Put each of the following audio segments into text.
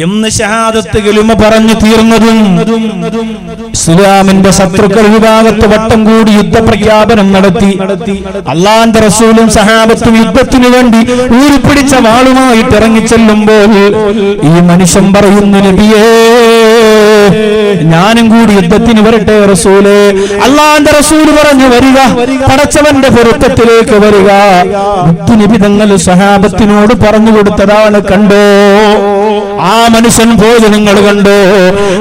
എന്ന് ഷഹാദത്ത് കലിമ പറഞ്ഞു തീർന്നതും ഇസ്ലാമിന്റെ ശത്രുക്കൾ വിഭാഗത്ത് വട്ടം കൂടി യുദ്ധപ്രഖ്യാപനം നടത്തി. അല്ലാഹുവിന്റെ റസൂലും സഹാബത്തും യുദ്ധത്തിനു വേണ്ടി ഊരിപ്പിടിച്ച വാളുമായിട്ട് ഇറങ്ങിച്ചെല്ലുമ്പോൾ ഈ മനുഷ്യൻ പറയുന്നു, നബിയേ ഞാനും കൂടി യുദ്ധത്തിന് വരട്ടെ റസൂലേ. അല്ലാഹുവിന്റെ റസൂൽ പറഞ്ഞു, വരിക, പടച്ചവന്റെ പൊരുത്തത്തിലേക്ക് വരിക. നബി തങ്ങൾ സഹാബത്തിനോട് പറഞ്ഞു കൊടുത്തതാണ്. കണ്ടോ ആ മനുഷ്യൻ പോയത് നിങ്ങൾ കണ്ടോ?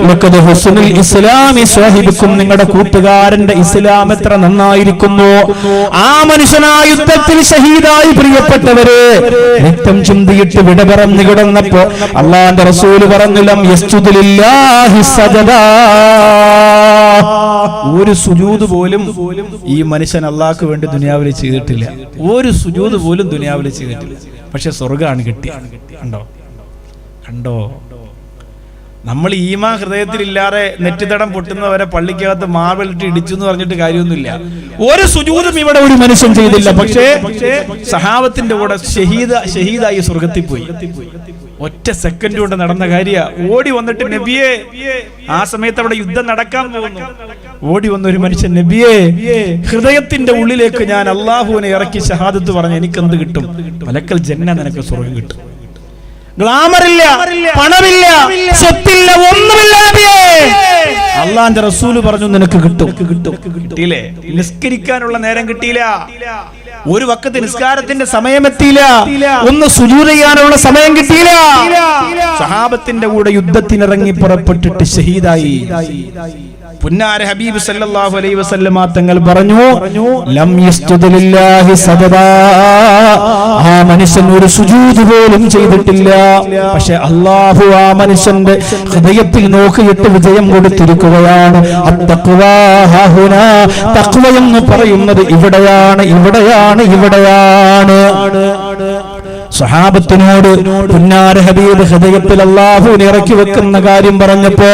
ലഖദ് ഹുസ്നുൽ ഇസ്ലാമി സാഹിബുക്കും, നിങ്ങളുടെ കൂട്ടുകാരന്റെ ഇസ്ലാം എത്ര നന്നായിരിക്കുന്നു. ആ മനുഷ്യനാ യുദ്ധത്തിൽ ഷഹീദായി. പ്രിയപ്പെട്ടവരെ, രക്തം ചിന്തിയിട്ട് വിട പറഞ്ഞു കിടന്നപ്പോ അല്ലാഹുവിന്റെ റസൂൽ പറഞ്ഞു, ലം യസ്ജുദു ലില്ലാഹി സജദാ. ഒരു സുജൂദ് പോലും ഈ മനുഷ്യൻ അല്ലാഹുക്ക് വേണ്ടി ദുനിയാവിൽ ചെയ്തിട്ടില്ല. ഒരു സുജൂദ് പോലും ദുനിയാവിൽ ചെയ്തിട്ടില്ല. പക്ഷെ സ്വർഗ്ഗമാണ് കിട്ടിയത്. കണ്ടോ? നമ്മൾ ഈമാൻ ഹൃദയത്തിലില്ലാതെ നെറ്റിത്തടം പൊട്ടുന്നവരെ പള്ളിക്കകത്ത് മാർബിളിട്ട് ഇടിച്ചു എന്ന് പറഞ്ഞിട്ട് കാര്യമൊന്നുമില്ല. ഒരു സുജൂദും ഇവിടെ ഒരു മനുഷ്യൻ ചെയ്തില്ല. പക്ഷേ സഹാബത്തിന്റെ കൂടെ ഷഹീദായി സ്വർഗത്തിൽ പോയി. ഒറ്റ സെക്കൻഡ് കൊണ്ട് നടന്ന കാര്യ. ഓടി വന്നിട്ട് നബിയെ, ആ സമയത്ത് അവിടെ യുദ്ധം നടക്കാൻ പോകുന്നു, ഓടി വന്ന ഒരു മനുഷ്യൻ, നബിയെ ഹൃദയത്തിന്റെ ഉള്ളിലേക്ക് ഞാൻ അള്ളാഹുവിനെ ഇറക്കി ഷഹാദത്ത് പറഞ്ഞു, എനിക്കെന്ത് കിട്ടും? മലക്കൽ ജന്ന, നിനക്ക് സ്വർഗം കിട്ടും. ഗ്ലാമറില്ല, പണമില്ല, സ്വത്തില്ല, ഒന്നുമില്ല നബിയേ. അല്ലാഹുവിന്റെ റസൂൽ പറഞ്ഞു, നിനക്ക് കിട്ടും. കിട്ടിയില്ലേ? നിസ്കരിക്കാനുള്ള നേരം കിട്ടിയില്ല, ഒരു വഖത്ത് നിസ്കാരത്തിന്റെ സമയം എത്തിയില്ല, ഒന്ന് സുജൂദ് ചെയ്യാനുള്ള സമയം കിട്ടിയില്ല. സഹാബത്തിന്റെ കൂടെ യുദ്ധത്തിനിറങ്ങി പുറപ്പെട്ടിട്ട് ഷഹീദായി. പുന്നാര ഹബീബ് സല്ലല്ലാഹു അലൈഹി വസല്ലമ തങ്ങൾ പറഞ്ഞു, ലം യസ്ജുദു ലില്ലാഹി സജദാ. ആ മനുഷ്യൻ ഒരു സുജൂദ് പോലും ചെയ്തിട്ടില്ല. പക്ഷെ അല്ലാഹു ആ മനുഷ്യന്റെ ഹൃദയത്തിൽ നോക്കിയിട്ട് വിജയം കൊടുത്തിരിക്കുകയാണ്. അത്തഖ്വാ ഹുനാ. തഖ്വ എന്ന് പറയുന്നത് ഇവിടെയാണ്, ഇവിടെയാണ്, ഇവിടെയാണ്. സഹാബത്തിനോട് പുന്നാര ഹബീബ് ഹൃദയത്തിൽ അല്ലാഹുവിനെ ഇറക്കി വെക്കുന്ന കാര്യം പറഞ്ഞപ്പോ